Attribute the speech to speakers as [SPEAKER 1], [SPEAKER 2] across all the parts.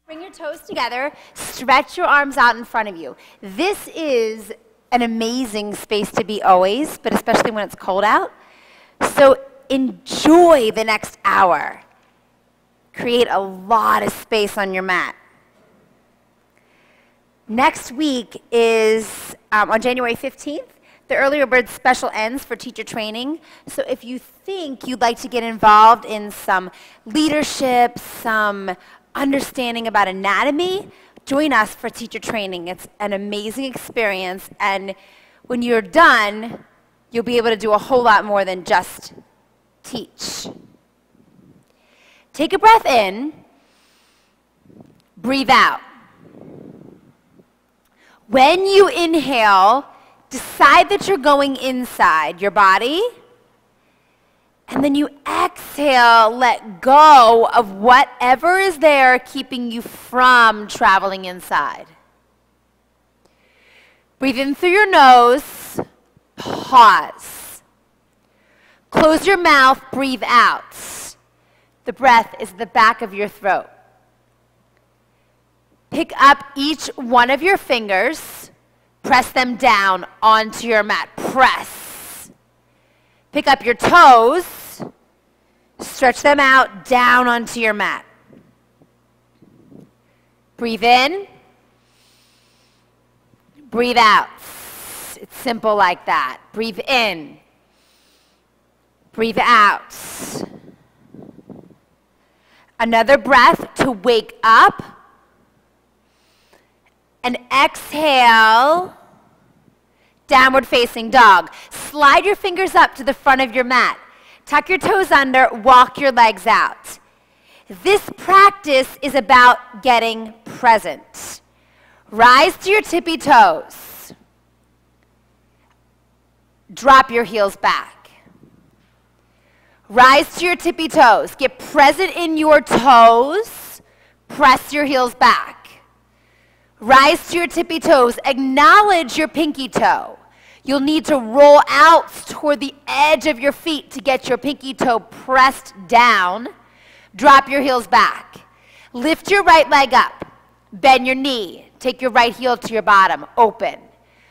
[SPEAKER 1] Bring your toes together, stretch your arms out in front of you. This is an amazing space to be always, but especially when it's cold out. So enjoy the next hour. Create a lot of space on your mat. Next week is on January 15th. The Earlier Bird special ends for teacher training. So if you think you'd like to get involved in some leadership, some understanding about anatomy, join us for teacher training. It's an amazing experience, and when you're done, you'll be able to do a whole lot more than just teach. Take a breath in, breathe out. When you inhale, decide that you're going inside your body, and then you exhale, let go of whatever is there keeping you from traveling inside. Breathe in through your nose, pause. Close your mouth, breathe out. The breath is the back of your throat. Pick up each one of your fingers, press them down onto your mat. Press. Pick up your toes, stretch them out down onto your mat. Breathe in, breathe out. It's simple like that. Breathe in, breathe out. Another breath to wake up. And exhale, downward facing dog. Slide your fingers up to the front of your mat. Tuck your toes under, walk your legs out. This practice is about getting present. Rise to your tippy toes. Drop your heels back. Rise to your tippy toes. Get present in your toes. Press your heels back. Rise to your tippy toes. Acknowledge your pinky toe. You'll need to roll out toward the edge of your feet to get your pinky toe pressed down. Drop your heels back. Lift your right leg up. Bend your knee. Take your right heel to your bottom. Open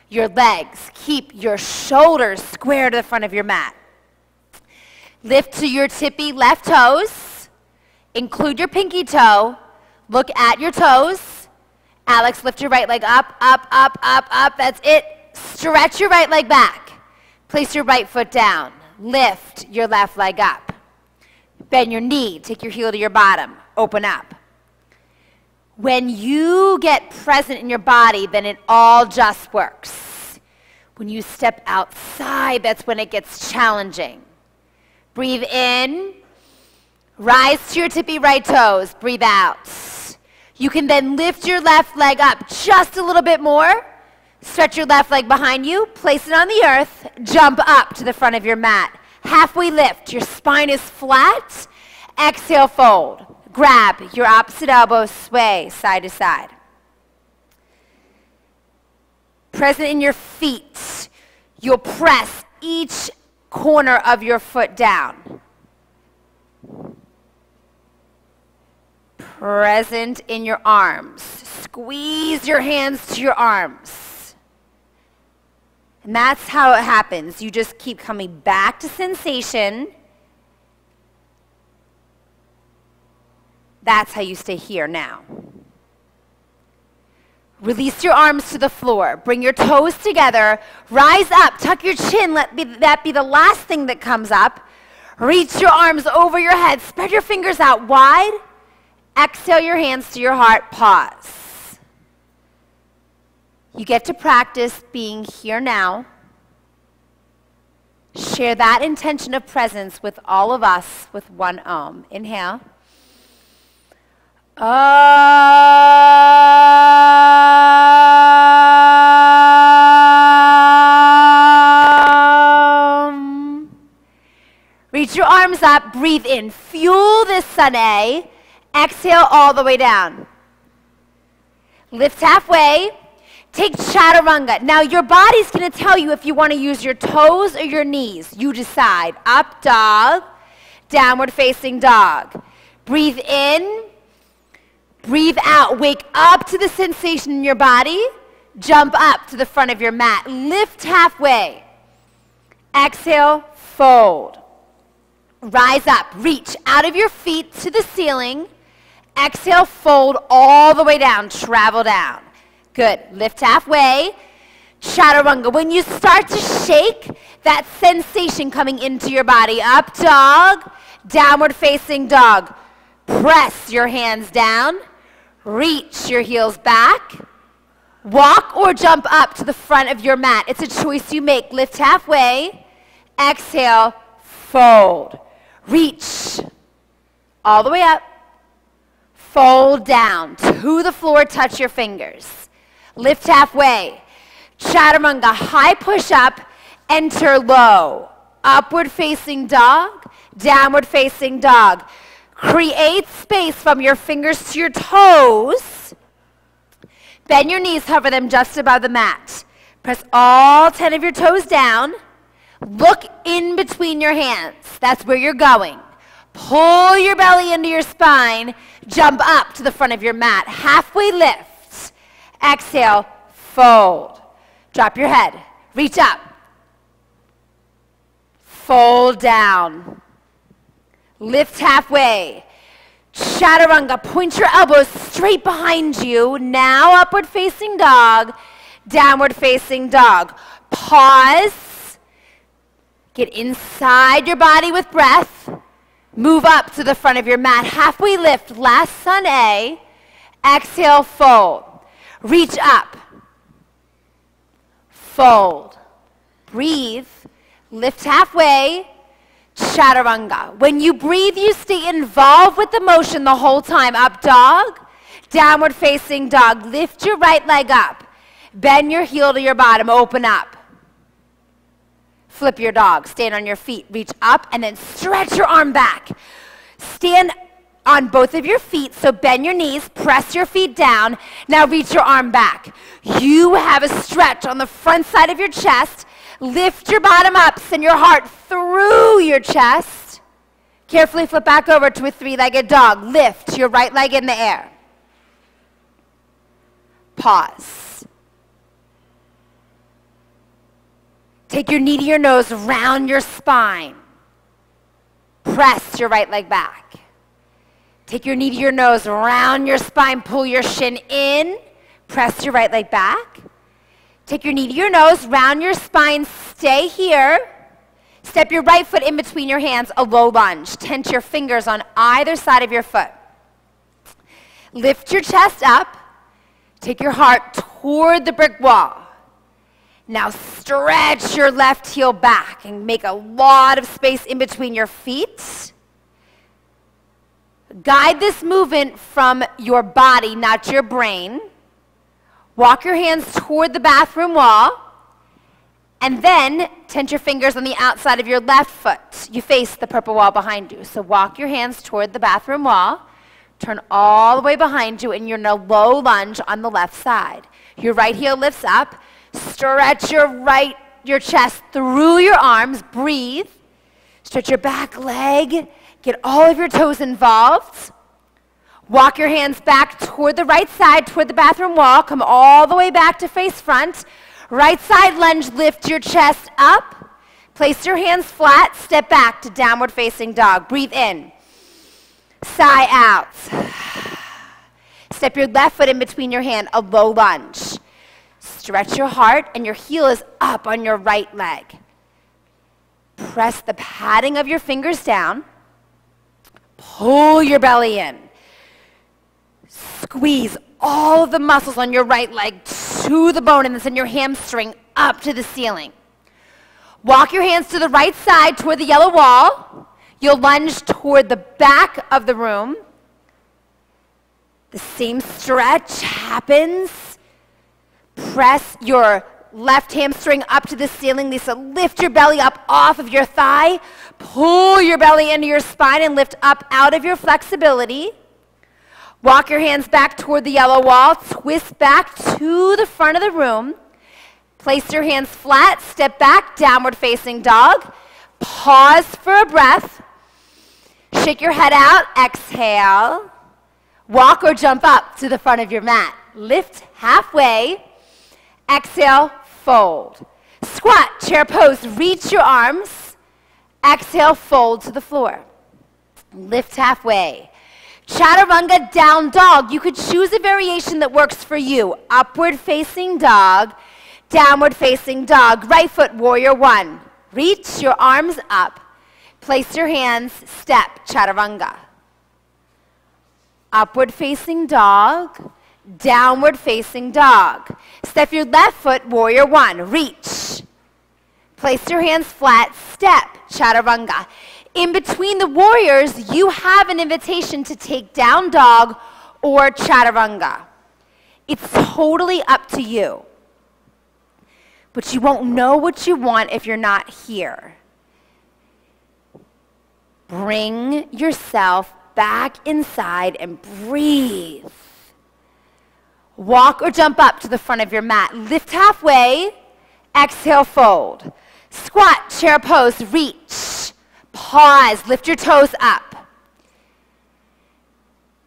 [SPEAKER 1] your legs. Keep your shoulders square to the front of your mat. Lift to your tippy left toes. Include your pinky toe. Look at your toes. Alex, lift your right leg up, up, up, up, up. That's it. Stretch your right leg back. Place your right foot down. Lift your left leg up. Bend your knee. Take your heel to your bottom. Open up. When you get present in your body, then it all just works. When you step outside, that's when it gets challenging. Breathe in. Rise to your tippy right toes. Breathe out. You can then lift your left leg up just a little bit more. Stretch your left leg behind you. Place it on the earth. Jump up to the front of your mat. Halfway lift. Your spine is flat. Exhale, fold. Grab your opposite elbow, sway side to side. Present in your feet. You'll press each corner of your foot down. Present in your arms. Squeeze your hands to your arms. And that's how it happens. You just keep coming back to sensation. That's how you stay here now. Release your arms to the floor. Bring your toes together. Rise up. Tuck your chin. Let that be the last thing that comes up. Reach your arms over your head. Spread your fingers out wide. Exhale your hands to your heart. Pause. You get to practice being here now. Share that intention of presence with all of us with one Om. Inhale. Om. Reach your arms up. Breathe in. Fuel this sun A. Exhale all the way down. Lift halfway. Take chaturanga. Now your body's going to tell you if you want to use your toes or your knees. You decide. Up dog, downward facing dog. Breathe in. Breathe out. Wake up to the sensation in your body. Jump up to the front of your mat. Lift halfway. Exhale, fold. Rise up. Reach out of your feet to the ceiling. Exhale, fold all the way down. Travel down. Good. Lift halfway. Chaturanga. When you start to shake, that sensation coming into your body. Up dog, downward facing dog. Press your hands down. Reach your heels back. Walk or jump up to the front of your mat. It's a choice you make. Lift halfway. Exhale, fold. Reach all the way up. Fold down to the floor. Touch your fingers. Lift halfway. Chaturanga, high push up, enter low. Upward facing dog, downward facing dog. Create space from your fingers to your toes. Bend your knees, hover them just above the mat. Press all 10 of your toes down. Look in between your hands. That's where you're going. Pull your belly into your spine. Jump up to the front of your mat. Halfway lift. Exhale, fold. Drop your head. Reach up. Fold down. Lift halfway. Chaturanga. Point your elbows straight behind you. Now upward facing dog. Downward facing dog. Pause. Get inside your body with breath. Move up to the front of your mat. Halfway lift. Last sun A. Exhale, fold. Reach up. Fold. Breathe. Lift halfway. Chaturanga. When you breathe, you stay involved with the motion the whole time. Up dog. Downward facing dog. Lift your right leg up. Bend your heel to your bottom. Open up. Flip your dog. Stand on your feet. Reach up and then stretch your arm back. Stand on both of your feet, so bend your knees, press your feet down. Now reach your arm back. You have a stretch on the front side of your chest. Lift your bottom up, send your heart through your chest. Carefully flip back over to a three-legged dog. Lift your right leg in the air. Pause. Take your knee to your nose, round your spine. Press your right leg back. Take your knee to your nose, round your spine, pull your shin in, press your right leg back. Take your knee to your nose, round your spine, stay here. Step your right foot in between your hands, a low lunge. Tense your fingers on either side of your foot. Lift your chest up. Take your heart toward the brick wall. Now stretch your left heel back and make a lot of space in between your feet. Guide this movement from your body, not your brain. Walk your hands toward the bathroom wall, and then tense your fingers on the outside of your left foot. You face the purple wall behind you. So walk your hands toward the bathroom wall, turn all the way behind you, and you're in a low lunge on the left side. Your right heel lifts up. Stretch your chest through your arms. Breathe. Stretch your back leg. Get all of your toes involved. Walk your hands back toward the right side, toward the bathroom wall. Come all the way back to face front. Right side lunge, lift your chest up. Place your hands flat, step back to downward facing dog. Breathe in. Sigh out. Step your left foot in between your hand, a low lunge. Stretch your heart, and your heel is up on your right leg. Press the padding of your fingers down. Pull your belly in. Squeeze all of the muscles on your right leg to the bone, and then send your hamstring up to the ceiling. Walk your hands to the right side toward the yellow wall. You'll lunge toward the back of the room. The same stretch happens. Press your left hamstring up to the ceiling. Lisa, lift your belly up off of your thigh. Pull your belly into your spine and lift up out of your flexibility. Walk your hands back toward the yellow wall. Twist back to the front of the room. Place your hands flat. Step back, downward facing dog. Pause for a breath. Shake your head out. Exhale. Walk or jump up to the front of your mat. Lift halfway. Exhale, fold. Squat, chair pose. Reach your arms. Exhale, fold to the floor. Lift halfway. Chaturanga, down dog. You could choose a variation that works for you. Upward facing dog, downward facing dog. Right foot, warrior one. Reach your arms up. Place your hands, step, chaturanga. Upward facing dog, downward facing dog. Step your left foot, warrior one. Reach. Place your hands flat, step, chaturanga. In between the warriors, you have an invitation to take down dog or chaturanga. It's totally up to you. But you won't know what you want if you're not here. Bring yourself back inside and breathe. Walk or jump up to the front of your mat. Lift halfway. Exhale, fold. Squat, chair pose, reach. Pause, lift your toes up.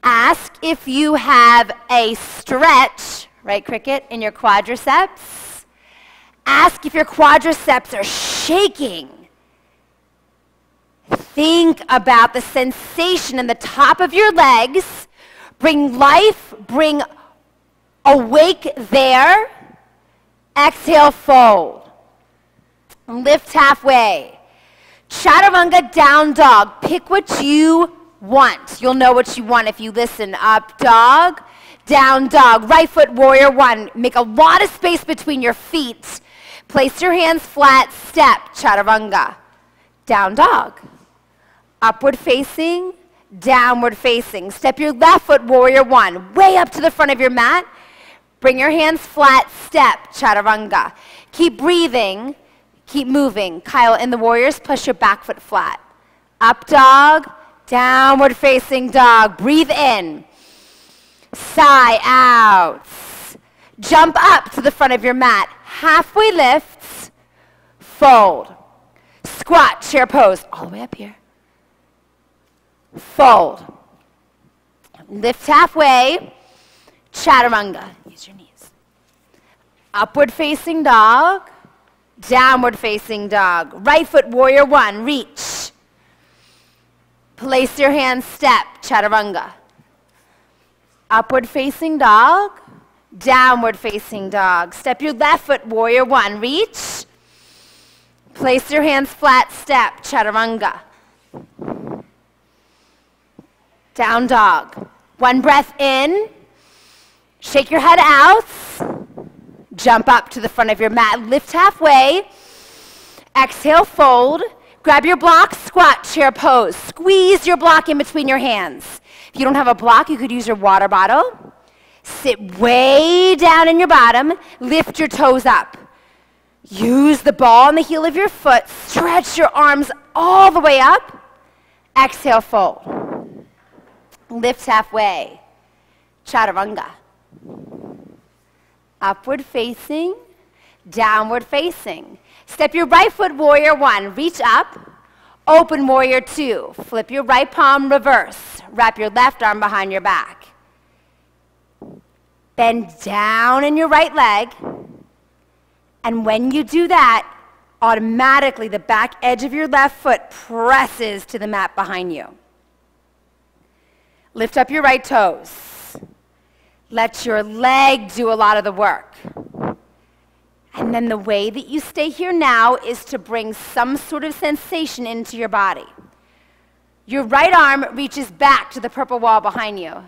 [SPEAKER 1] Ask if you have a stretch, right, Cricket, in your quadriceps. Ask if your quadriceps are shaking. Think about the sensation in the top of your legs. Bring life, bring awake there. Exhale, fold. Lift halfway. Chaturanga, down dog. Pick what you want. You'll know what you want if you listen. Up dog, down dog. Right foot, warrior one. Make a lot of space between your feet. Place your hands flat, step, chaturanga. Down dog. Upward facing, downward facing. Step your left foot, warrior one. Way up to the front of your mat. Bring your hands flat, step, chaturanga. Keep breathing. Keep moving. Kyle, in the warriors, push your back foot flat. Up dog, downward facing dog. Breathe in. Sigh out. Jump up to the front of your mat. Halfway lifts. Fold. Squat, chair pose. All the way up here. Fold. Lift halfway. Chaturanga. Use your knees. Upward facing dog. Downward facing dog. Right foot, warrior one. Reach. Place your hands, step, chaturanga. Upward facing dog. Downward facing dog. Step your left foot, warrior one. Reach. Place your hands flat, step, chaturanga. Down dog. One breath in. Shake your head out. Jump up to the front of your mat. Lift halfway. Exhale, fold. Grab your block, squat, chair pose. Squeeze your block in between your hands. If you don't have a block, you could use your water bottle. Sit way down in your bottom. Lift your toes up. Use the ball on the heel of your foot. Stretch your arms all the way up. Exhale, fold. Lift halfway. Chaturanga. Upward facing, downward facing. Step your right foot, warrior one. Reach up. Open, warrior two. Flip your right palm, reverse. Wrap your left arm behind your back. Bend down in your right leg. And when you do that, automatically the back edge of your left foot presses to the mat behind you. Lift up your right toes. Let your leg do a lot of the work. And then the way that you stay here now is to bring some sort of sensation into your body. Your right arm reaches back to the purple wall behind you.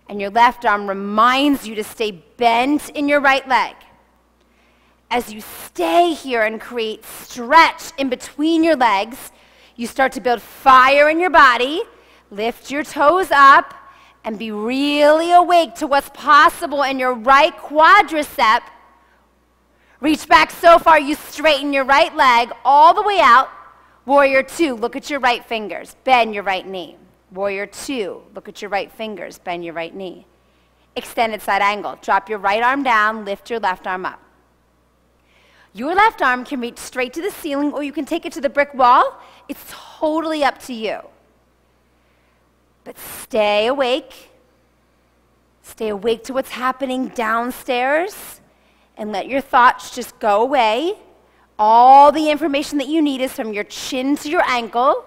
[SPEAKER 1] And your left arm reminds you to stay bent in your right leg. As you stay here and create stretch in between your legs, you start to build fire in your body. Lift your toes up. And be really awake to what's possible in your right quadricep. Reach back so far you straighten your right leg all the way out. Warrior two, look at your right fingers. Bend your right knee. Warrior two, look at your right fingers. Bend your right knee. Extended side angle. Drop your right arm down. Lift your left arm up. Your left arm can reach straight to the ceiling or you can take it to the brick wall. It's totally up to you. But stay awake. Stay awake to what's happening downstairs and let your thoughts just go away. All the information that you need is from your chin to your ankle.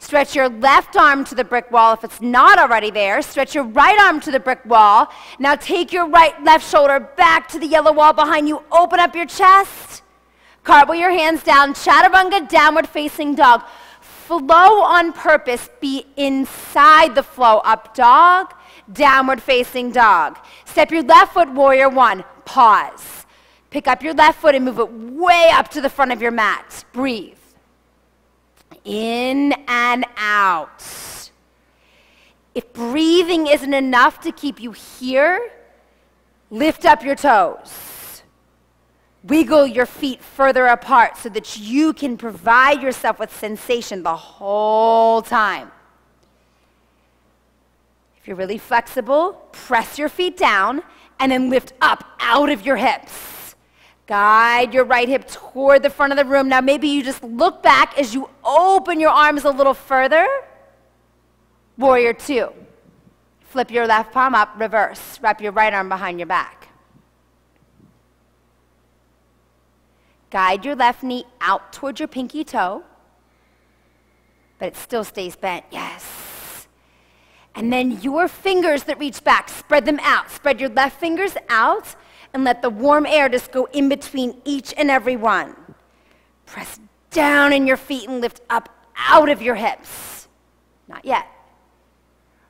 [SPEAKER 1] Stretch your left arm to the brick wall if it's not already there. Stretch your right arm to the brick wall. Now take your left shoulder back to the yellow wall behind you. Open up your chest. Cartwheel your hands down. Chaturanga, downward facing dog. Flow on purpose. Be inside the flow. Up dog, downward facing dog. Step your left foot, warrior one. Pause. Pick up your left foot and move it way up to the front of your mat. Breathe. In and out. If breathing isn't enough to keep you here, lift up your toes. Wiggle your feet further apart so that you can provide yourself with sensation the whole time. If you're really flexible, press your feet down and then lift up out of your hips. Guide your right hip toward the front of the room. Now maybe you just look back as you open your arms a little further. Warrior two. Flip your left palm up, reverse. Wrap your right arm behind your back. Guide your left knee out towards your pinky toe, but it still stays bent. Yes. And then your fingers that reach back, spread them out. Spread your left fingers out and let the warm air just go in between each and every one. Press down in your feet and lift up out of your hips. Not yet.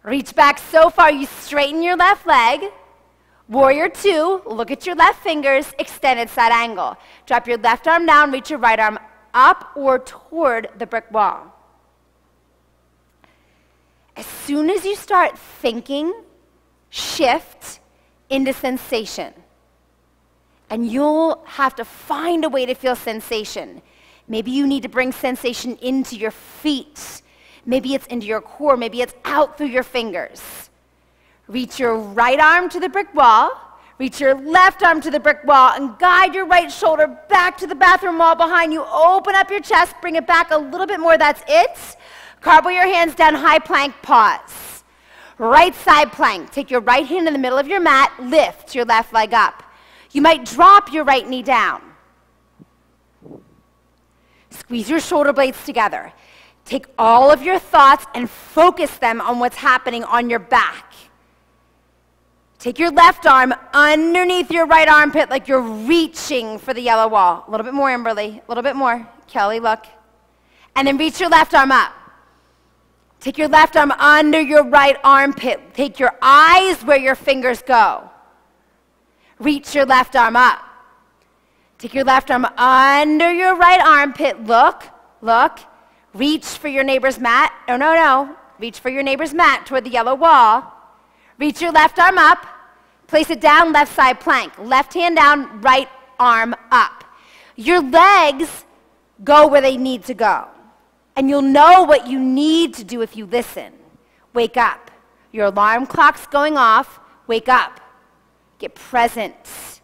[SPEAKER 1] Reach back so far you straighten your left leg. Warrior two, look at your left fingers, extended side angle. Drop your left arm down, reach your right arm up or toward the brick wall. As soon as you start thinking, shift into sensation. And you'll have to find a way to feel sensation. Maybe you need to bring sensation into your feet. Maybe it's into your core. Maybe it's out through your fingers. Reach your right arm to the brick wall. Reach your left arm to the brick wall and guide your right shoulder back to the bathroom wall behind you. Open up your chest. Bring it back a little bit more. That's it. Cartwheel your hands down. High plank. Pause. Right side plank. Take your right hand in the middle of your mat. Lift your left leg up. You might drop your right knee down. Squeeze your shoulder blades together. Take all of your thoughts and focus them on what's happening on your back. Take your left arm underneath your right armpit like you're reaching for the yellow wall. A little bit more, Amberly. A little bit more. Kelly, look. And then reach your left arm up. Take your left arm under your right armpit. Take your eyes where your fingers go. Reach your left arm up. Take your left arm under your right armpit. Look, look. Reach for your neighbor's mat. Oh, no, no. Reach for your neighbor's mat toward the yellow wall. Reach your left arm up. Place it down, left side plank. Left hand down, right arm up. Your legs go where they need to go. And you'll know what you need to do if you listen. Wake up. Your alarm clock's going off. Wake up. Get present.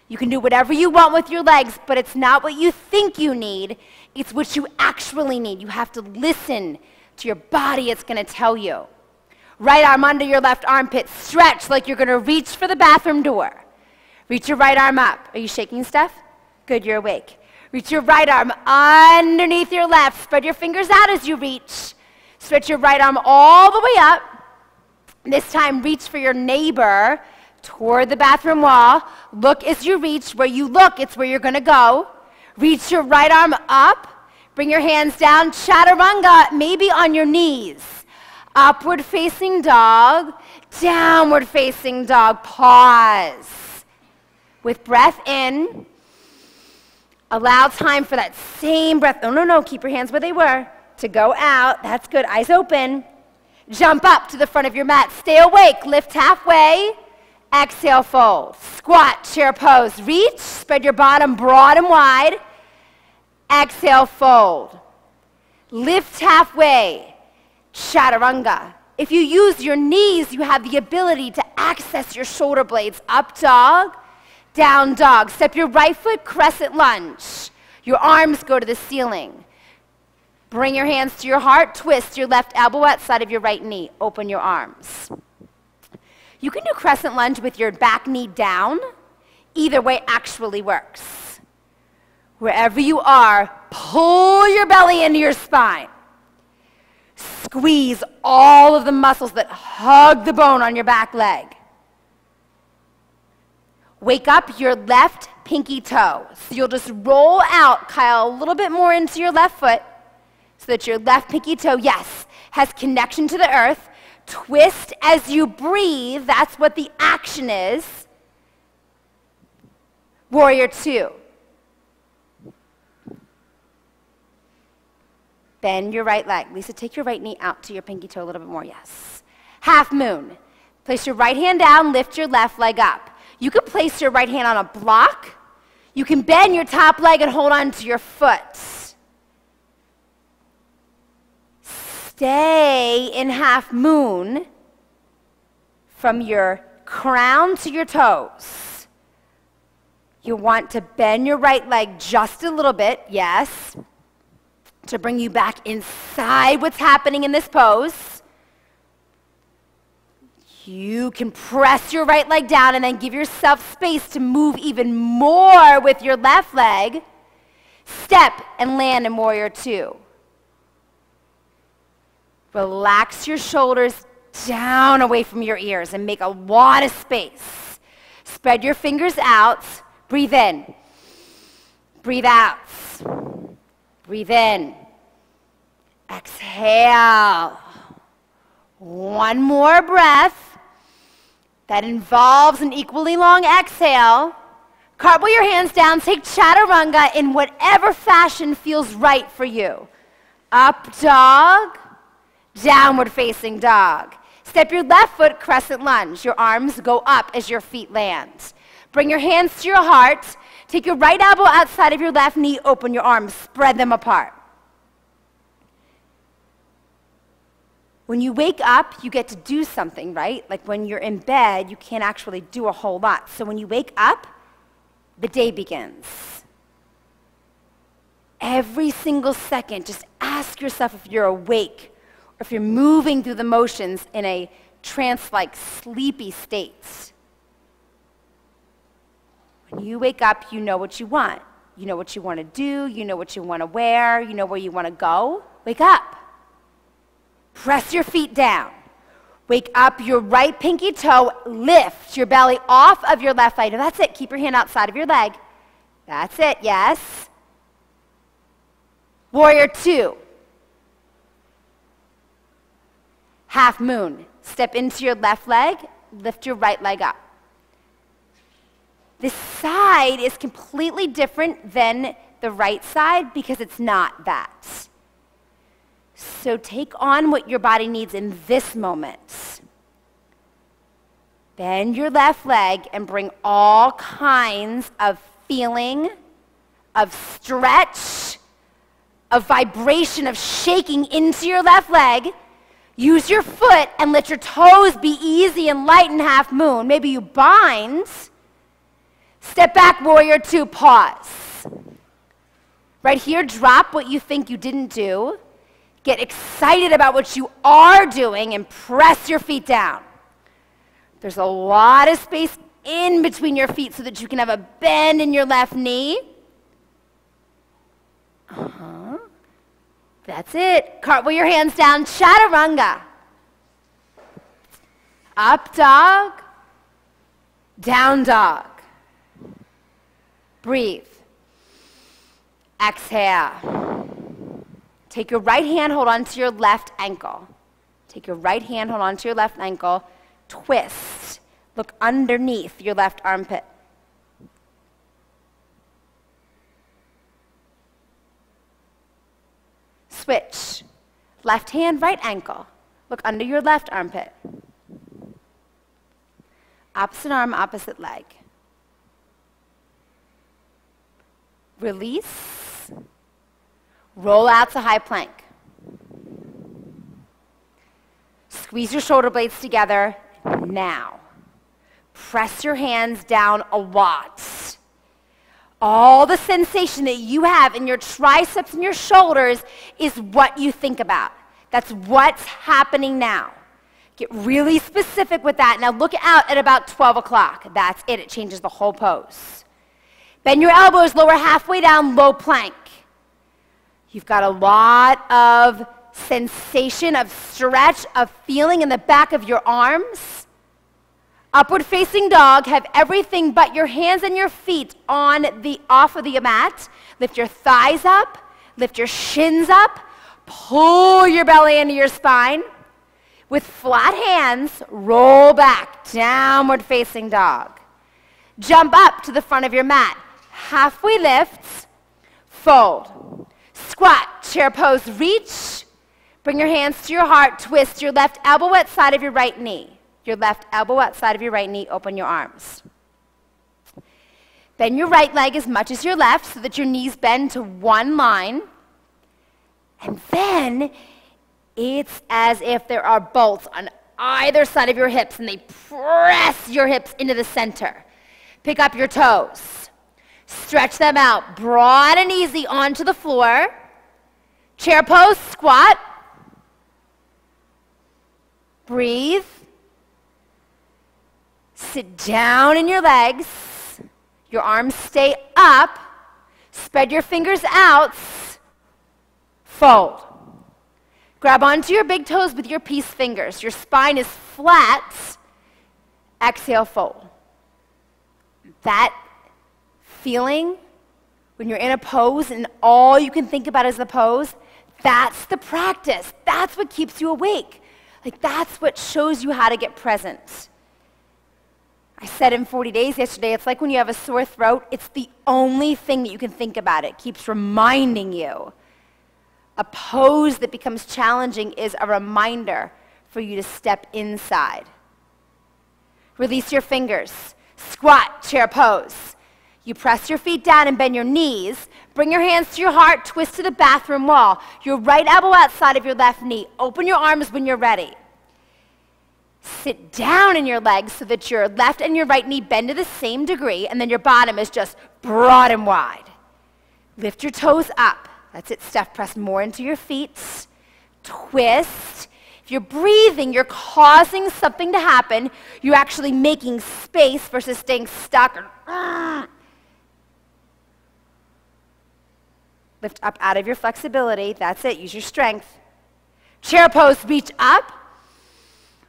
[SPEAKER 1] You can do whatever you want with your legs, but it's not what you think you need. It's what you actually need. You have to listen to your body. It's going to tell you. Right arm under your left armpit. Stretch like you're going to reach for the bathroom door. Reach your right arm up. Are you shaking, Steph? Good, you're awake. Reach your right arm underneath your left. Spread your fingers out as you reach. Stretch your right arm all the way up. This time, reach for your neighbor toward the bathroom wall. Look as you reach. Where you look, it's where you're going to go. Reach your right arm up. Bring your hands down. Chaturanga, maybe on your knees. Upward facing dog. Downward facing dog. Pause. With breath in, allow time for that same breath. Oh, no, no. Keep your hands where they were. To go out. That's good. Eyes open. Jump up to the front of your mat. Stay awake. Lift halfway. Exhale, fold. Squat, chair pose. Reach, spread your bottom broad and wide. Exhale, fold. Lift halfway. Chaturanga. If you use your knees, you have the ability to access your shoulder blades. Up dog, down dog. Step your right foot, crescent lunge. Your arms go to the ceiling. Bring your hands to your heart. Twist your left elbow outside of your right knee. Open your arms. You can do crescent lunge with your back knee down. Either way actually works. Wherever you are, pull your belly into your spine. Squeeze all of the muscles that hug the bone on your back leg. Wake up your left pinky toe. So you'll just roll out, Kyle, a little bit more into your left foot so that your left pinky toe, yes, has connection to the earth. Twist as you breathe. That's what the action is. Warrior two. Bend your right leg. Lisa, take your right knee out to your pinky toe a little bit more. Yes. Half moon. Place your right hand down, lift your left leg up. You can place your right hand on a block. You can bend your top leg and hold on to your foot. Stay in half moon from your crown to your toes. You want to bend your right leg just a little bit, yes, to bring you back inside what's happening in this pose. You can press your right leg down and then give yourself space to move even more with your left leg. Step and land in warrior two. Relax your shoulders down away from your ears and make a lot of space. Spread your fingers out. Breathe in. Breathe out. Breathe in. Exhale. One more breath. That involves an equally long exhale. Cartwheel your hands down. Take chaturanga in whatever fashion feels right for you. Up dog. Downward facing dog. Step your left foot, crescent lunge. Your arms go up as your feet land. Bring your hands to your heart. Take your right elbow outside of your left knee. Open your arms. Spread them apart. When you wake up, you get to do something, right? Like when you're in bed, you can't actually do a whole lot. So when you wake up, the day begins. Every single second, just ask yourself if you're awake or if you're moving through the motions in a trance-like, sleepy state. When you wake up, you know what you want. You know what you want to do. You know what you want to wear. You know where you want to go. Wake up. Press your feet down. Wake up your right pinky toe. Lift your belly off of your left leg. That's it. Keep your hand outside of your leg. That's it. Yes. Warrior two. Half moon. Step into your left leg. Lift your right leg up. This side is completely different than the right side because it's not that. So take on what your body needs in this moment. Bend your left leg and bring all kinds of feeling, of stretch, of vibration, of shaking into your left leg. Use your foot and let your toes be easy and light in half moon. Maybe you bind. Step back, warrior two, pause. Right here, drop what you think you didn't do. Get excited about what you are doing and press your feet down. There's a lot of space in between your feet so that you can have a bend in your left knee. That's it. Cartwheel your hands down, chaturanga. Up dog, down dog. Breathe. Exhale. Take your right hand, hold on to your left ankle. Take your right hand, hold on to your left ankle. Twist. Look underneath your left armpit. Switch. Left hand, right ankle. Look under your left armpit. Opposite arm, opposite leg. Release. Roll out to high plank. Squeeze your shoulder blades together now. Press your hands down a lot. All the sensation that you have in your triceps and your shoulders is what you think about. That's what's happening now. Get really specific with that. Now look out at about 12 o'clock. That's it. It changes the whole pose. Bend your elbows, lower halfway down, low plank. You've got a lot of sensation, of stretch, of feeling in the back of your arms. Upward facing dog, have everything but your hands and your feet off of the mat. Lift your thighs up, lift your shins up, pull your belly into your spine. With flat hands, roll back, downward facing dog. Jump up to the front of your mat. Halfway lifts, fold. Squat, chair pose, reach. Bring your hands to your heart, twist your left elbow outside of your right knee. Your left elbow outside of your right knee, open your arms. Bend your right leg as much as your left so that your knees bend to one line. And then it's as if there are bolts on either side of your hips and they press your hips into the center. Pick up your toes. Stretch them out, broad and easy onto the floor. Chair pose, squat. Breathe. Sit down in your legs. Your arms stay up. Spread your fingers out. Fold. Grab onto your big toes with your peace fingers. Your spine is flat. Exhale, fold. That feeling when you're in a pose and all you can think about is the pose, that's the practice. That's what keeps you awake. Like, that's what shows you how to get present. I said in 40 days yesterday, it's like when you have a sore throat, it's the only thing that you can think about. It keeps reminding you. A pose that becomes challenging is a reminder for you to step inside. Release your fingers. Squat, chair pose. You press your feet down and bend your knees. Bring your hands to your heart, twist to the bathroom wall. Your right elbow outside of your left knee. Open your arms when you're ready. Sit down in your legs so that your left and your right knee bend to the same degree, and then your bottom is just broad and wide. Lift your toes up. That's it, Steph. Press more into your feet. Twist. If you're breathing, you're causing something to happen. You're actually making space versus staying stuck. Lift up out of your flexibility. That's it. Use your strength. Chair pose. Reach up.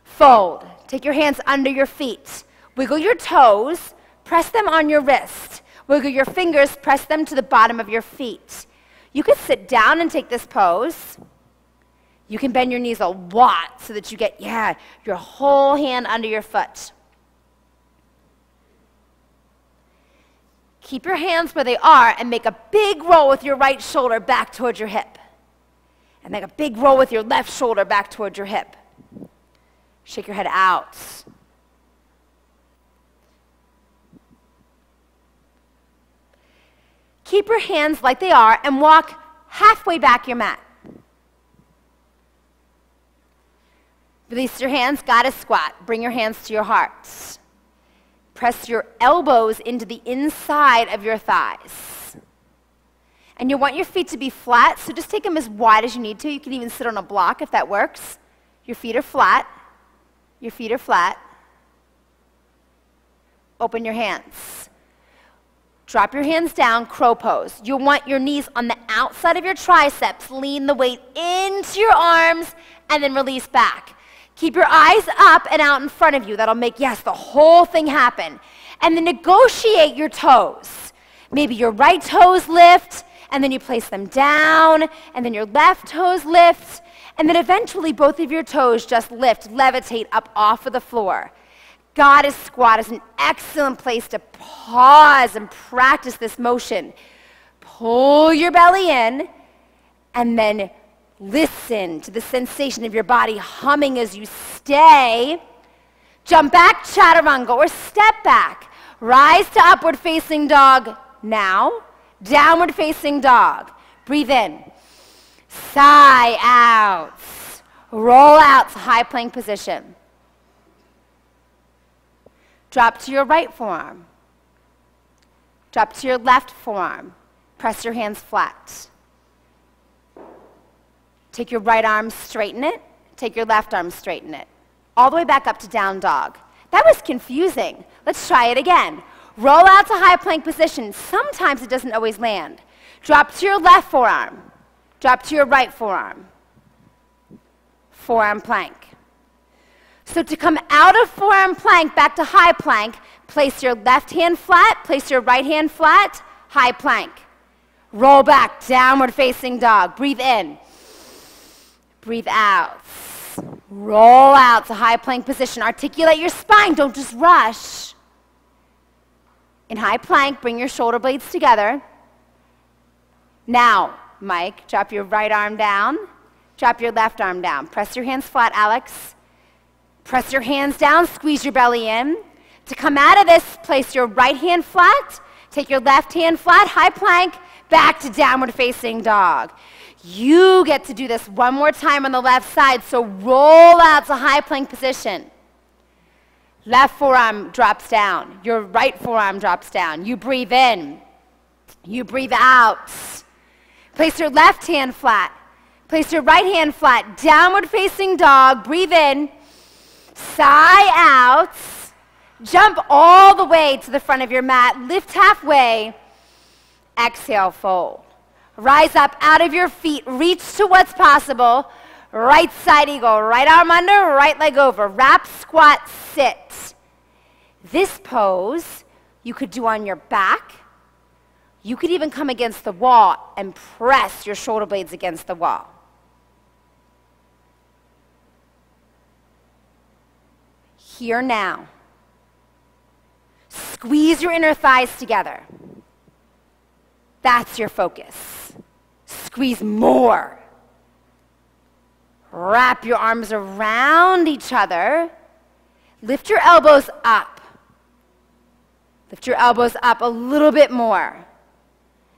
[SPEAKER 1] Fold. Take your hands under your feet. Wiggle your toes. Press them on your wrist. Wiggle your fingers. Press them to the bottom of your feet. You could sit down and take this pose. You can bend your knees a lot so that you get, your whole hand under your foot. Keep your hands where they are and make a big roll with your right shoulder back towards your hip. And make a big roll with your left shoulder back towards your hip. Shake your head out. Keep your hands like they are and walk halfway back your mat. Release your hands, goddess squat. Bring your hands to your hearts. Press your elbows into the inside of your thighs. And you want your feet to be flat, so just take them as wide as you need to. You can even sit on a block if that works. Your feet are flat. Your feet are flat. Open your hands. Drop your hands down, crow pose. You want your knees on the outside of your triceps. Lean the weight into your arms and then release back. Keep your eyes up and out in front of you. That'll make, the whole thing happen. And then negotiate your toes. Maybe your right toes lift, and then you place them down, and then your left toes lift, and then eventually both of your toes just lift, levitate up off of the floor. Goddess squat is an excellent place to pause and practice this motion. Pull your belly in, and then listen to the sensation of your body humming as you stay. Jump back, chaturanga, or step back. Rise to upward facing dog now. Downward facing dog. Breathe in. Sigh out. Roll out to high plank position. Drop to your right forearm. Drop to your left forearm. Press your hands flat. Take your right arm, straighten it. Take your left arm, straighten it. All the way back up to down dog. That was confusing. Let's try it again. Roll out to high plank position. Sometimes it doesn't always land. Drop to your left forearm. Drop to your right forearm. Forearm plank. So to come out of forearm plank back to high plank, place your left hand flat, place your right hand flat, high plank. Roll back, downward facing dog. Breathe in. Breathe out. Roll out to high plank position. Articulate your spine, don't just rush. In high plank, bring your shoulder blades together. Now, Mike, drop your right arm down, drop your left arm down. Press your hands flat, Alex. Press your hands down, squeeze your belly in. To come out of this, place your right hand flat, take your left hand flat, high plank, back to downward facing dog. You get to do this one more time on the left side, so roll out to high plank position. Left forearm drops down. Your right forearm drops down. You breathe in. You breathe out. Place your left hand flat. Place your right hand flat. Downward facing dog. Breathe in. Sigh out. Jump all the way to the front of your mat. Lift halfway. Exhale, fold. Rise up out of your feet. Reach to what's possible. Right side eagle. Right arm under, right leg over. Wrap, squat, sit. This pose you could do on your back. You could even come against the wall and press your shoulder blades against the wall. Here now. Squeeze your inner thighs together. That's your focus. Squeeze more. Wrap your arms around each other. Lift your elbows up. Lift your elbows up a little bit more.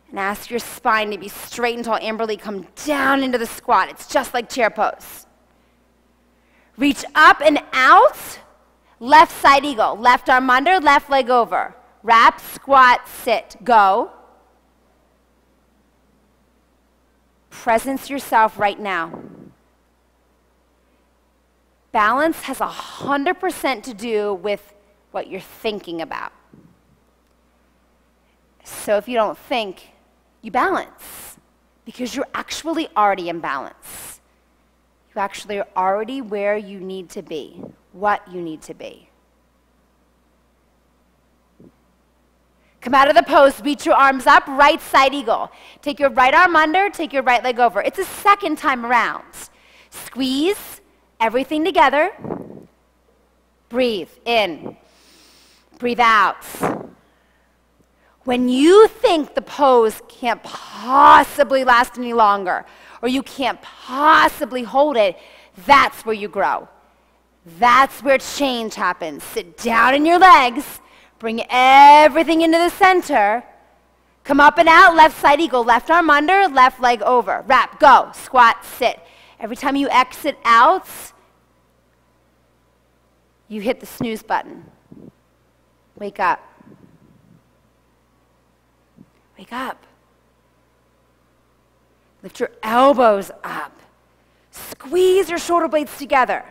[SPEAKER 1] And ask your spine to be straight and tall. Amberly, come down into the squat. It's just like chair pose. Reach up and out. Left side eagle. Left arm under, left leg over. Wrap, squat, sit. Go. Presence yourself right now. Balance has 100% to do with what you're thinking about. So if you don't think, you balance, because you're actually already in balance. You actually are already where you need to be, what you need to be. Come out of the pose, reach your arms up, right side eagle. Take your right arm under, take your right leg over. It's a second time around. Squeeze everything together. Breathe in, breathe out. When you think the pose can't possibly last any longer, or you can't possibly hold it, that's where you grow. That's where change happens. Sit down in your legs. Bring everything into the center. Come up and out, left side eagle. Left arm under, left leg over. Wrap, go, squat, sit. Every time you exit out, you hit the snooze button. Wake up. Wake up. Lift your elbows up. Squeeze your shoulder blades together.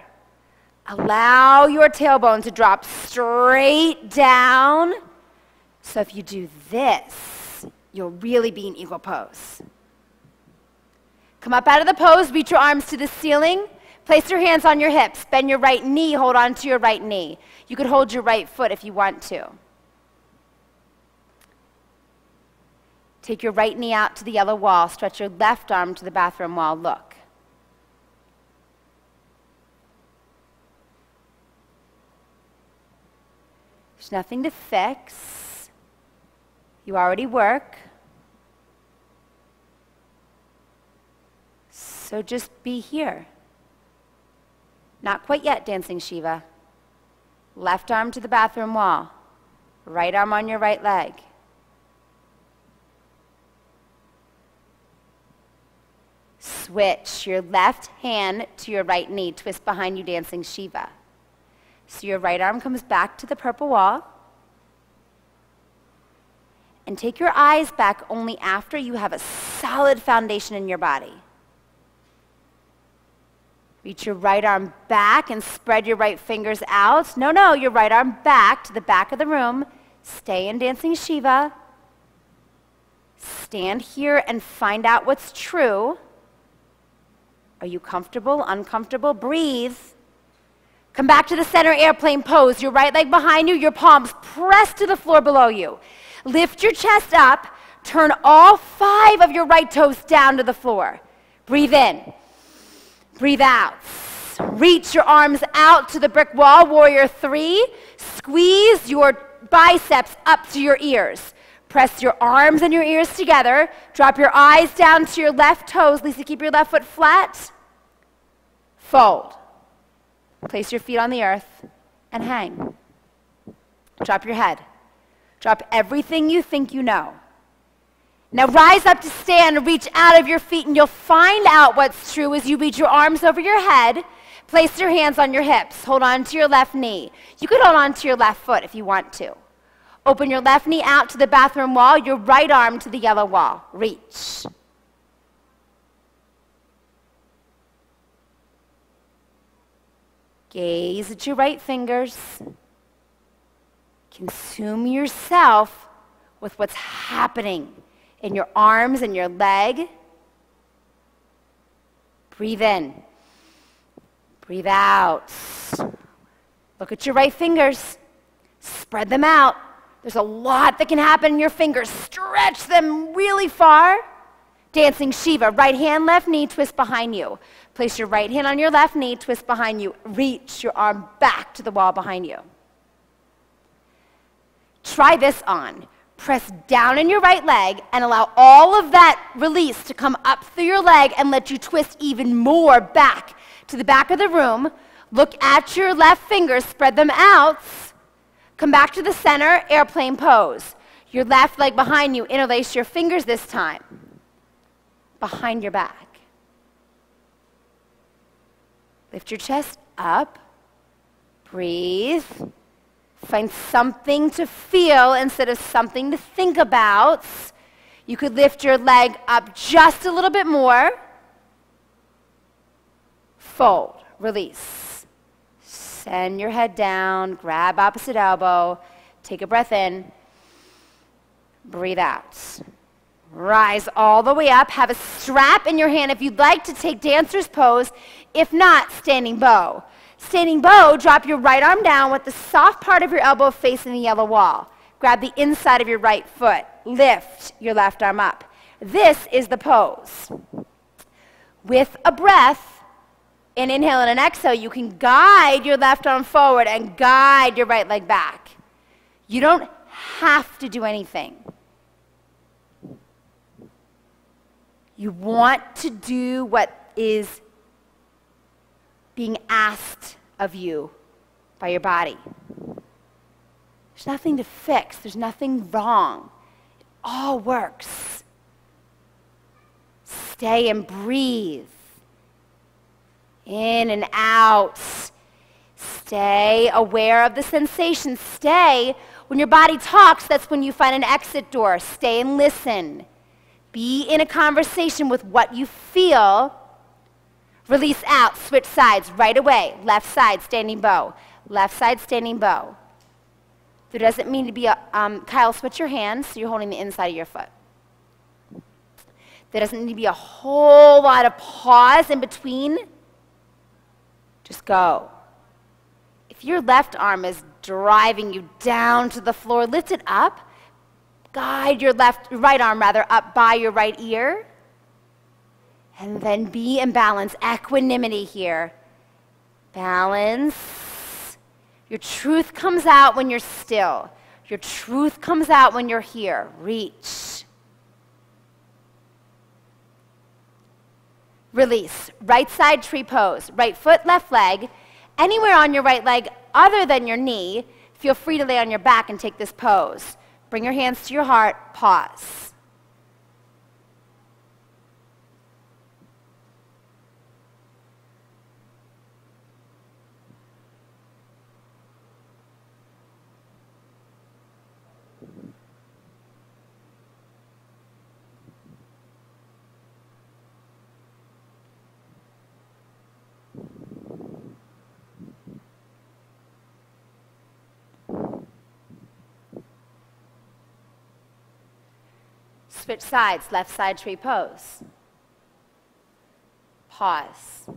[SPEAKER 1] Allow your tailbone to drop straight down. So if you do this, you'll really be in eagle pose. Come up out of the pose, reach your arms to the ceiling. Place your hands on your hips. Bend your right knee, hold on to your right knee. You could hold your right foot if you want to. Take your right knee out to the yellow wall. Stretch your left arm to the bathroom wall. Look. There's nothing to fix. You already work. So just be here. Not quite yet, Dancing Shiva. Left arm to the bathroom wall. Right arm on your right leg. Switch your left hand to your right knee. Twist behind you, Dancing Shiva. So your right arm comes back to the purple wall. And take your eyes back only after you have a solid foundation in your body. Reach your right arm back and spread your right fingers out. No, your right arm back to the back of the room. Stay in Dancing Shiva. Stand here and find out what's true. Are you comfortable, uncomfortable? Breathe. Come back to the center airplane pose. Your right leg behind you, your palms pressed to the floor below you. Lift your chest up. Turn all 5 of your right toes down to the floor. Breathe in. Breathe out. Reach your arms out to the brick wall, warrior 3. Squeeze your biceps up to your ears. Press your arms and your ears together. Drop your eyes down to your left toes. Lisa, keep your left foot flat. Fold. Place your feet on the earth and hang. Drop your head. Drop everything you think you know. Now rise up to stand and reach out of your feet, and you'll find out what's true as you reach your arms over your head. Place your hands on your hips. Hold on to your left knee. You could hold on to your left foot if you want to. Open your left knee out to the bathroom wall, your right arm to the yellow wall. Reach. Gaze at your right fingers. Consume yourself with what's happening in your arms and your leg. Breathe in. Breathe out. Look at your right fingers. Spread them out. There's a lot that can happen in your fingers. Stretch them really far. Dancing Shiva. Right hand, left knee, twist behind you. Place your right hand on your left knee, twist behind you. Reach your arm back to the wall behind you. Try this on. Press down in your right leg and allow all of that release to come up through your leg and let you twist even more back to the back of the room. Look at your left fingers, spread them out. Come back to the center, airplane pose. Your left leg behind you, interlace your fingers this time. Behind your back. Lift your chest up. Breathe. Find something to feel instead of something to think about. You could lift your leg up just a little bit more. Fold, release. Send your head down, grab opposite elbow, take a breath in, breathe out. Rise all the way up, have a strap in your hand if you'd like to take dancer's pose. If not, standing bow. Standing bow, drop your right arm down with the soft part of your elbow facing the yellow wall. Grab the inside of your right foot. Lift your left arm up. This is the pose. With a breath, an inhale and an exhale, you can guide your left arm forward and guide your right leg back. You don't have to do anything. You want to do what is being asked of you by your body. There's nothing to fix. There's nothing wrong. It all works. Stay and breathe. In and out. Stay aware of the sensation. Stay. When your body talks, that's when you find an exit door. Stay and listen. Be in a conversation with what you feel. Release out, switch sides right away. Left side, standing bow. Left side, standing bow. There doesn't mean to be a, Kyle, switch your hands so you're holding the inside of your foot. There doesn't need to be a whole lot of pause in between. Just go. If your left arm is driving you down to the floor, lift it up. Guide your right arm up by your right ear. And then be in balance, equanimity here. Balance. Your truth comes out when you're still. Your truth comes out when you're here. Reach. Release. Right side tree pose. Right foot, left leg. Anywhere on your right leg other than your knee, feel free to lay on your back and take this pose. Bring your hands to your heart. Pause. Switch sides, left side tree pose. Pause.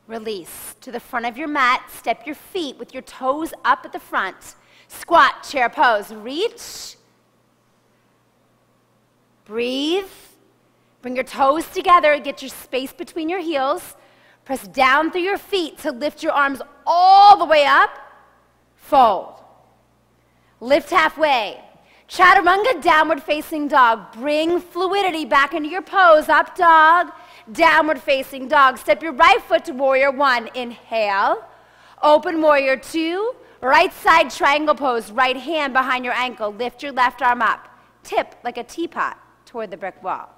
[SPEAKER 1] Release to the front of your mat. Step your feet with your toes up at the front. Squat, chair pose. Reach. Breathe. Bring your toes together. Get your space between your heels. Press down through your feet to lift your arms all the way up. Fold. Lift halfway. Chaturanga, downward facing dog. Bring fluidity back into your pose. Up dog. Downward facing dog. Step your right foot to warrior one. Inhale. Open warrior two. Right side triangle pose. Right hand behind your ankle. Lift your left arm up. Tip like a teapot toward the brick wall.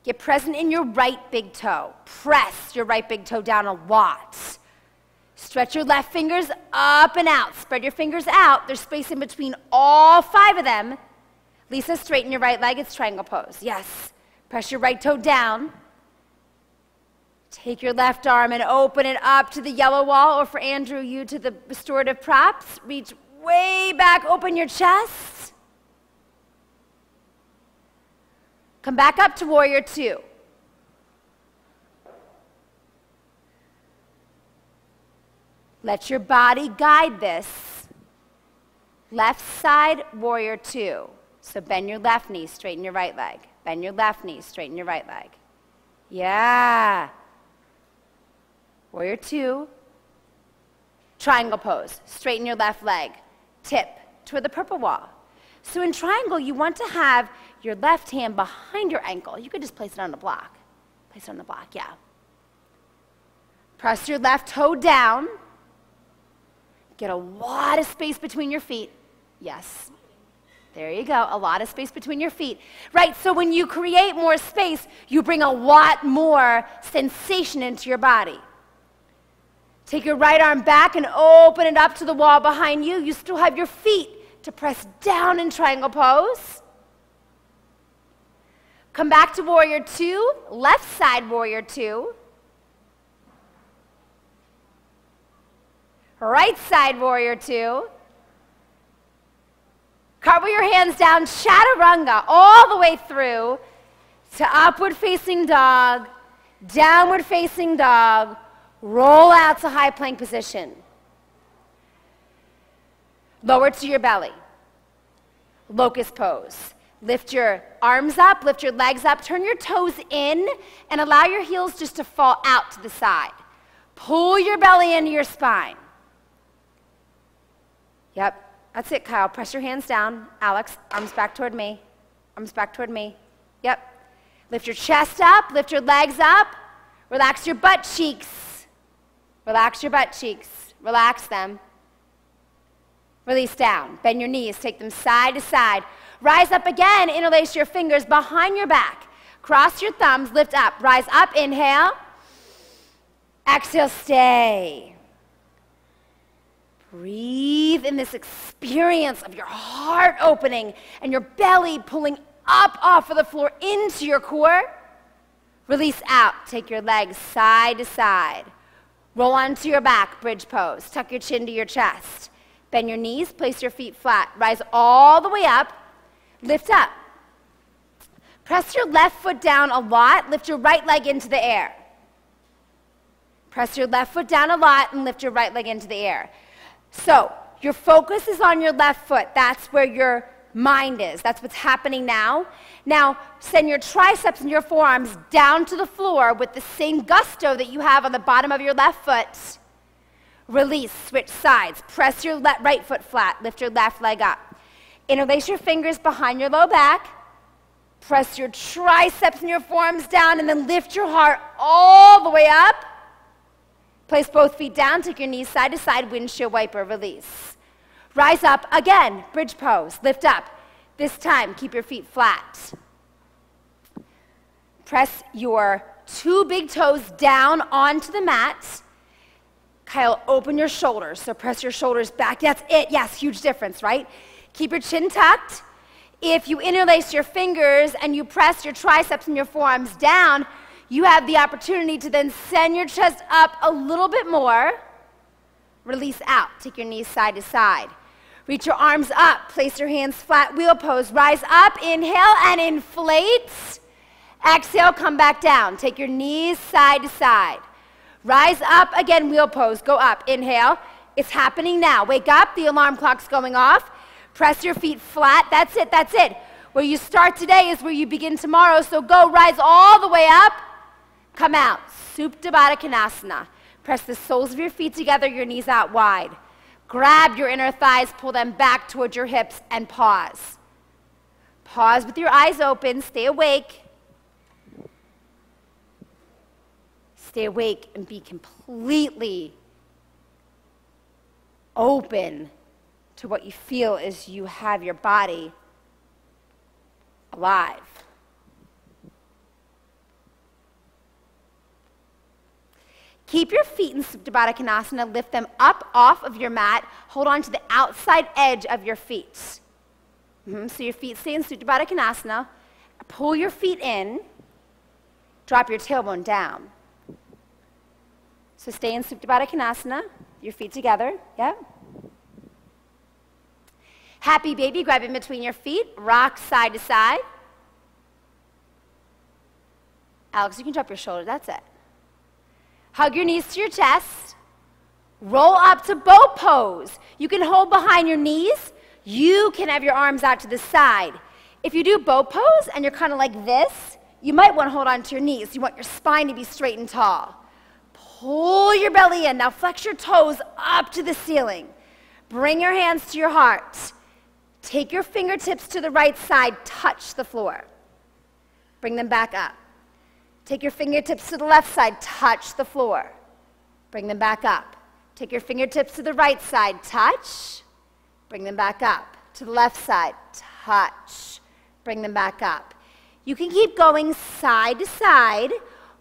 [SPEAKER 1] Get present in your right big toe. Press your right big toe down a lot. Stretch your left fingers up and out. Spread your fingers out. There's space in between all 5 of them. Lisa, straighten your right leg. It's triangle pose. Yes. Press your right toe down. Take your left arm and open it up to the yellow wall, or for Andrew, you to the restorative props. Reach way back. Open your chest. Come back up to warrior two. Let your body guide this. Left side, warrior two. So bend your left knee, straighten your right leg. Bend your left knee, straighten your right leg. Yeah. Warrior two. Triangle pose. Straighten your left leg. Tip toward the purple wall. So in triangle, you want to have your left hand behind your ankle. You could just place it on the block. Place it on the block, yeah. Press your left toe down. Get a lot of space between your feet. Yes. There you go, a lot of space between your feet. Right, so when you create more space, you bring a lot more sensation into your body. Take your right arm back and open it up to the wall behind you. You still have your feet to press down in triangle pose. Come back to warrior two, left side warrior two. Right side warrior two. Cartwheel your hands down, chaturanga, all the way through to upward facing dog, downward facing dog, roll out to high plank position. Lower to your belly. Locust pose. Lift your arms up, lift your legs up, turn your toes in, and allow your heels just to fall out to the side. Pull your belly into your spine. Yep. That's it, Kyle. Press your hands down. Alex, arms back toward me. Arms back toward me. Yep. Lift your chest up. Lift your legs up. Relax your butt cheeks. Relax your butt cheeks. Relax them. Release down. Bend your knees. Take them side to side. Rise up again. Interlace your fingers behind your back. Cross your thumbs. Lift up. Rise up. Inhale. Exhale. Stay. Breathe in this experience of your heart opening and your belly pulling up off of the floor into your core. Release out. Take your legs side to side. Roll onto your back, bridge pose. Tuck your chin to your chest. Bend your knees. Place your feet flat. Rise all the way up. Lift up. Press your left foot down a lot. Lift your right leg into the air. Press your left foot down a lot and lift your right leg into the air. So your focus is on your left foot. That's where your mind is. That's what's happening now. Now, send your triceps and your forearms down to the floor with the same gusto that you have on the bottom of your left foot. Release, switch sides. Press your right foot flat. Lift your left leg up. Interlace your fingers behind your low back. Press your triceps and your forearms down, and then lift your heart all the way up. Place both feet down, take your knees side to side, windshield wiper, release. Rise up again, bridge pose, lift up. This time, keep your feet flat. Press your 2 big toes down onto the mat. Kyle, open your shoulders. So press your shoulders back. That's it. Yes, huge difference, right? Keep your chin tucked. If you interlace your fingers and you press your triceps and your forearms down, you have the opportunity to then send your chest up a little bit more. Release out. Take your knees side to side. Reach your arms up. Place your hands flat. Wheel pose. Rise up. Inhale and inflate. Exhale, come back down. Take your knees side to side. Rise up. Again, wheel pose. Go up. Inhale. It's happening now. Wake up. The alarm clock's going off. Press your feet flat. That's it. That's it. Where you start today is where you begin tomorrow. So go. Rise all the way up. Come out. Supta Baddha Konasana. Press the soles of your feet together, your knees out wide. Grab your inner thighs, pull them back towards your hips, and pause. Pause with your eyes open. Stay awake. Stay awake and be completely open to what you feel as you have your body alive. Keep your feet in Supta Baddha Konasana. Lift them up off of your mat. Hold on to the outside edge of your feet. So your feet stay in Supta Baddha Konasana. Pull your feet in. Drop your tailbone down. So stay in Supta Baddha Konasana. Your feet together. Yep. Happy baby. Grab in between your feet. Rock side to side. Alex, you can drop your shoulder. That's it. Hug your knees to your chest. Roll up to boat pose. You can hold behind your knees. You can have your arms out to the side. If you do boat pose and you're kind of like this, you might want to hold on to your knees. You want your spine to be straight and tall. Pull your belly in. Now flex your toes up to the ceiling. Bring your hands to your heart. Take your fingertips to the right side. Touch the floor. Bring them back up. Take your fingertips to the left side, touch the floor. Bring them back up. Take your fingertips to the right side, touch. Bring them back up. To the left side, touch. Bring them back up. You can keep going side to side.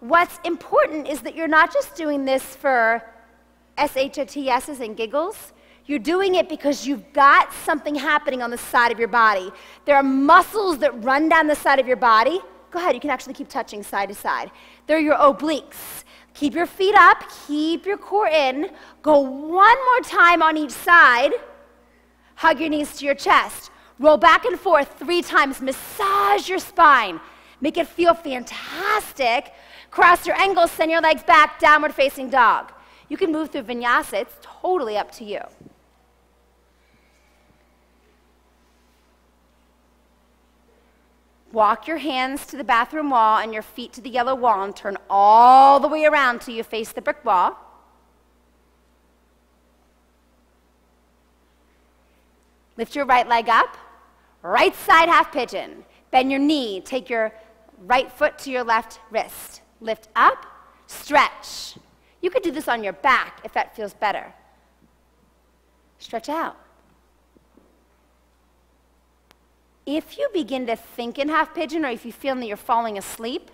[SPEAKER 1] What's important is that you're not just doing this for SHOTS's and giggles. You're doing it because you've got something happening on the side of your body. There are muscles that run down the side of your body. Go ahead, you can actually keep touching side to side. They're your obliques. Keep your feet up, keep your core in. Go one more time on each side. Hug your knees to your chest. Roll back and forth 3 times. Massage your spine. Make it feel fantastic. Cross your ankles, send your legs back, downward facing dog. You can move through Vinyasa. It's totally up to you. Walk your hands to the bathroom wall and your feet to the yellow wall and turn all the way around till you face the brick wall. Lift your right leg up. Right side half pigeon. Bend your knee. Take your right foot to your left wrist. Lift up. Stretch. You could do this on your back if that feels better. Stretch out. If you begin to think in half pigeon or if you feel that you're falling asleep,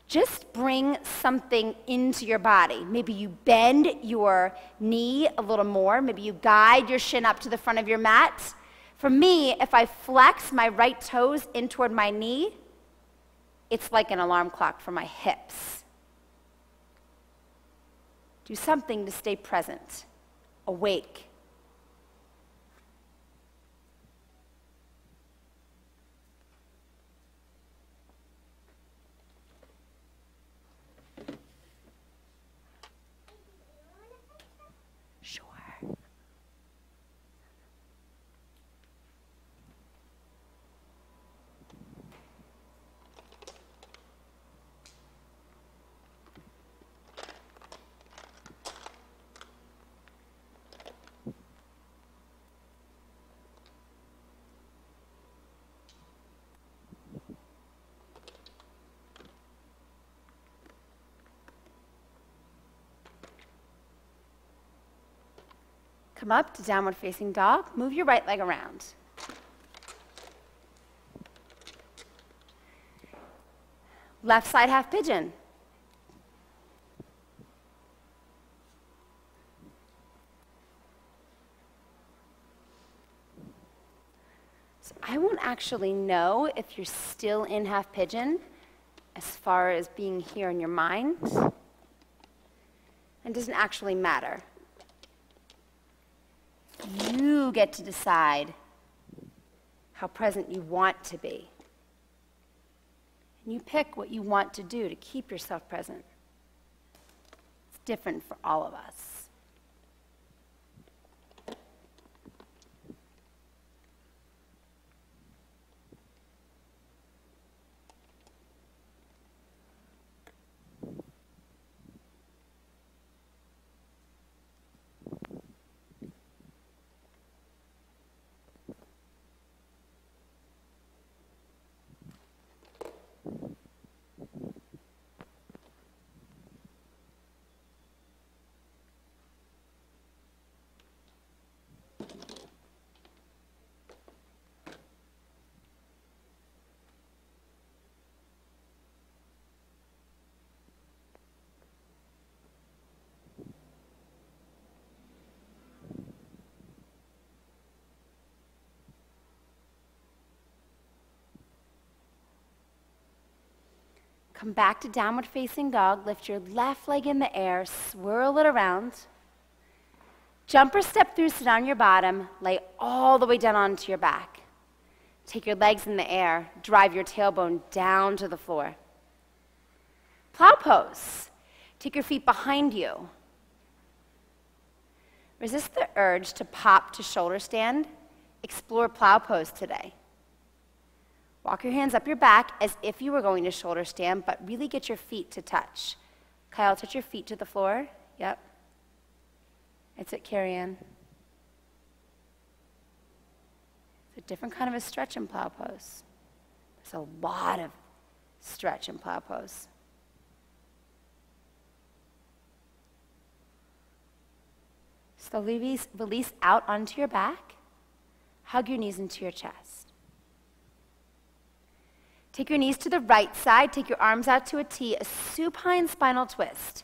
[SPEAKER 1] just bring something into your body. Maybe you bend your knee a little more. Maybe you guide your shin up to the front of your mat. For me, if I flex my right toes in toward my knee, it's like an alarm clock for my hips. Do something to stay present, awake. Come up to downward facing dog. Move your right leg around. Left side half pigeon. So I won't actually know if you're still in half pigeon as far as being here in your mind. It doesn't actually matter. You get to decide how present you want to be. And you pick what you want to do to keep yourself present. It's different for all of us. Come back to downward facing dog. Lift your left leg in the air, swirl it around. Jump or step through, sit on your bottom, lay all the way down onto your back. Take your legs in the air, drive your tailbone down to the floor. Plow pose. Take your feet behind you. Resist the urge to pop to shoulder stand. Explore plow pose today. Walk your hands up your back as if you were going to shoulder stand, but really get your feet to touch. Kyle, touch your feet to the floor. Yep. It's it, Carrie-Ann. It's a different kind of a stretch in plow pose. There's a lot of stretch in plow pose. Slowly release out onto your back. Hug your knees into your chest. Take your knees to the right side. Take your arms out to a T, a supine spinal twist.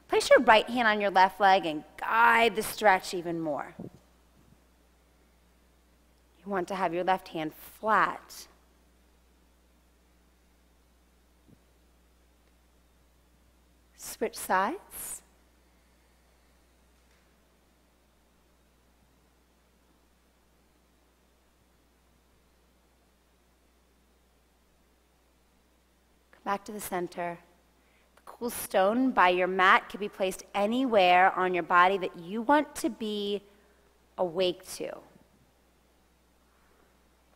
[SPEAKER 1] Place your right hand on your left leg and guide the stretch even more. You want to have your left hand flat. Switch sides. Back to the center. The cool stone by your mat can be placed anywhere on your body that you want to be awake to.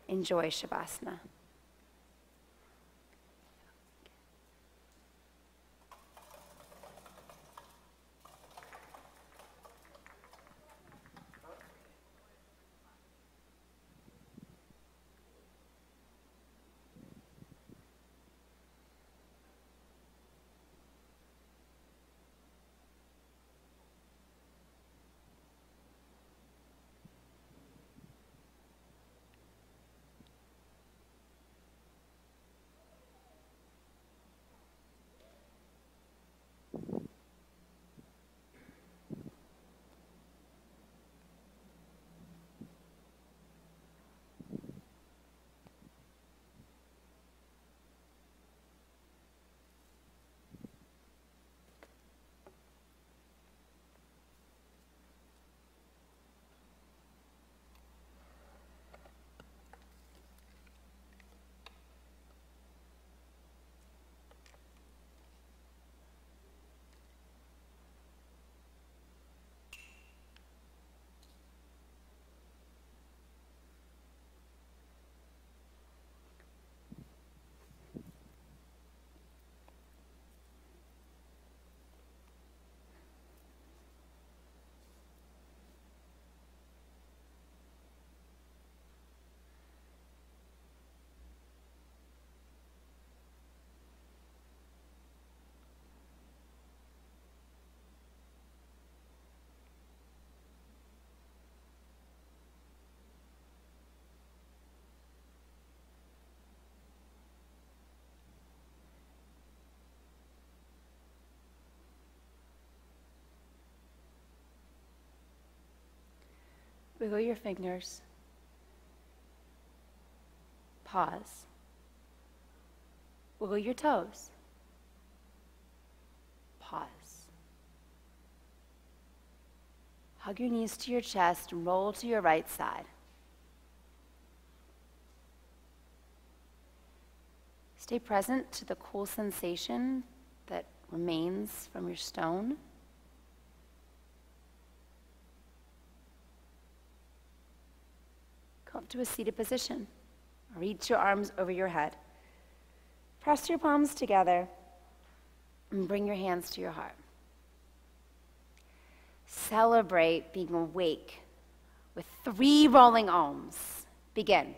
[SPEAKER 1] Enjoy Shavasana. Wiggle your fingers. Pause. Wiggle your toes. Pause. Hug your knees to your chest and roll to your right side. Stay present to the cool sensation that remains from your stone. Come up to a seated position. Reach your arms over your head. Press your palms together and bring your hands to your heart. Celebrate being awake with 3 rolling ohms. Begin.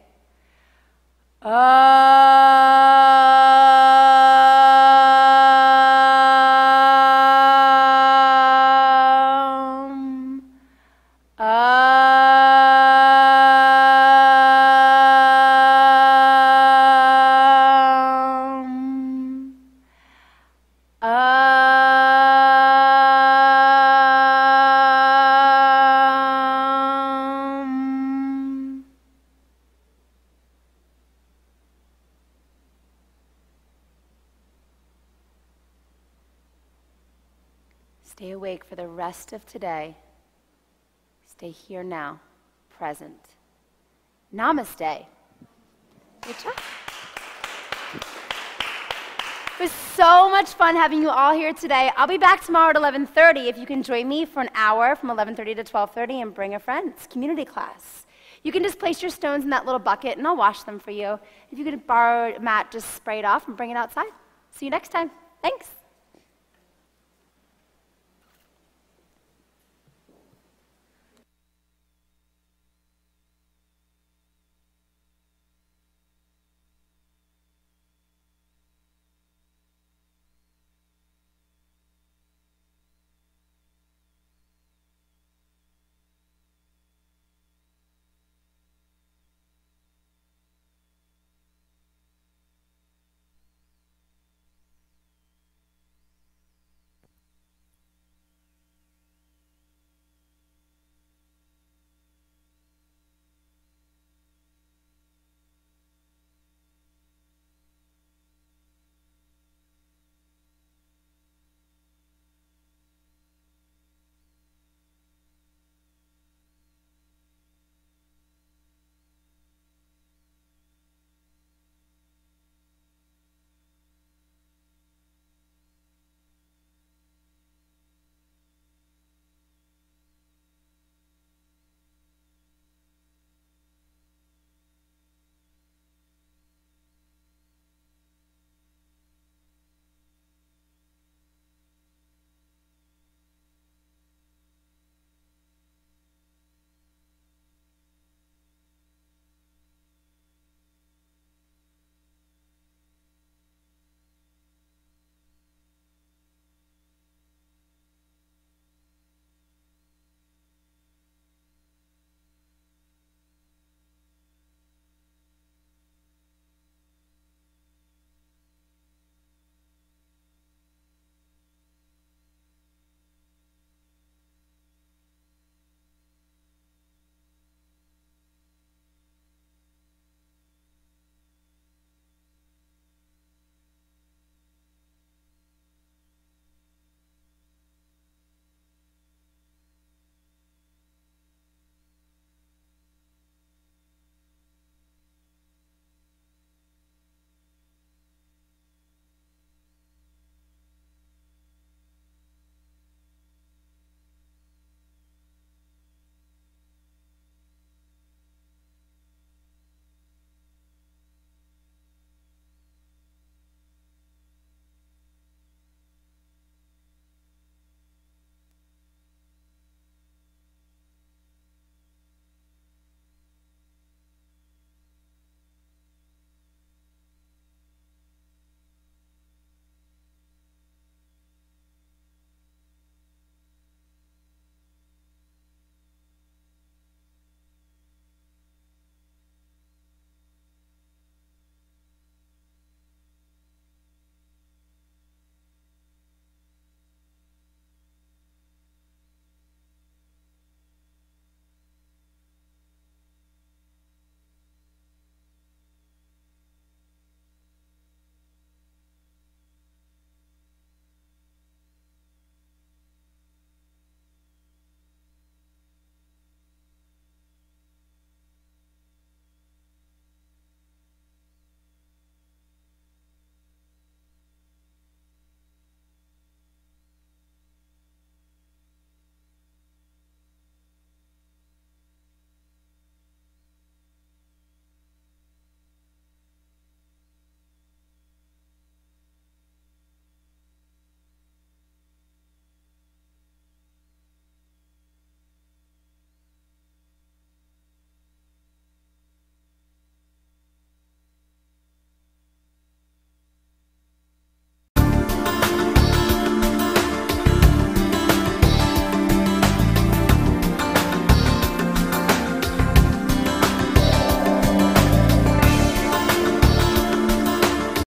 [SPEAKER 1] Stay awake for the rest of today. Stay here now, present. Namaste. Good job. It was so much fun having you all here today. I'll be back tomorrow at 11:30 if you can join me for an hour from 11:30 to 12:30 and bring a friend. It's community class. You can just place your stones in that little bucket and I'll wash them for you. If you could borrow a mat, just spray it off and bring it outside. See you next time. Thanks.